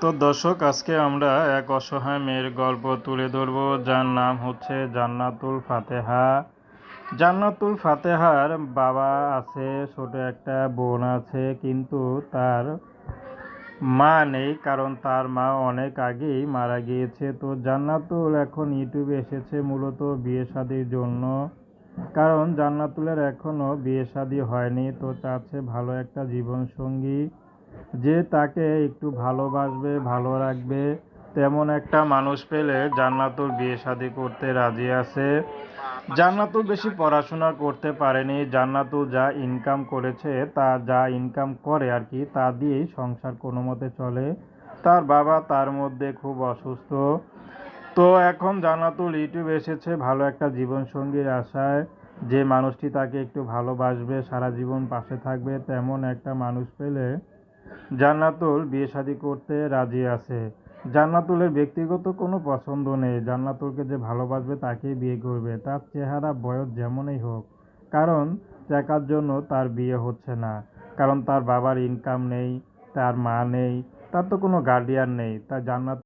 তো দর্শক, আজকে আমরা এক অসহায় মেয়ের গল্প তুলে ধরব, যার নাম হচ্ছে জান্নাতুল ফাতেহা। জান্নাতুল ফাতেহার বাবা আছে, ছোট একটা বোন আছে, কিন্তু তার মা নেই, কারণ তার মা অনেক আগেই মারা গিয়েছে। তো জান্নাতুল এখন ইউটিউবে এসেছে মূলত বিয়ে শাদির জন্য, কারণ জান্নাতুলের এখনো বিয়ে শাদী হয়নি। তো চাচ্ছে ভালো একটা জীবনসঙ্গী, যে তাকে একটু ভালোবাসবে, ভালো রাখবে, তেমন একটা মানুষ পেলে জান্নাতুল বিয়ে শাদী করতে রাজি আছে। জান্নাতুল বেশি পড়াশোনা করতে পারেনি। জান্নাতুল যা ইনকাম করেছে, তা যা ইনকাম করে আর কি, তা দিয়েই সংসার কোনো মতে চলে। তার বাবা তার মধ্যে খুব অসুস্থ। তো এখন জান্নাতুল ইউটিউবে এসেছে ভালো একটা জীবনসঙ্গীর আশায়, যে মানুষটি তাকে একটু ভালোবাসবে, সারা জীবন পাশে থাকবে, তেমন একটা মানুষ পেলে জান্নাতুল বিয়ে শাদী করতে রাজি আছে। জান্নাতুলের ব্যক্তিগত কোনো পছন্দ নেই, জান্নাতুলকে যে ভালোবাসবে তাকেই বিয়ে করবে, তার চেহারা বয়স যেমনই হোক। কারণ টাকার জন্য তার বিয়ে হচ্ছে না, কারণ তার বাবার ইনকাম নেই, তার মা নেই, তার তো কোনো গার্ডিয়ান নেই। তার জান্নাত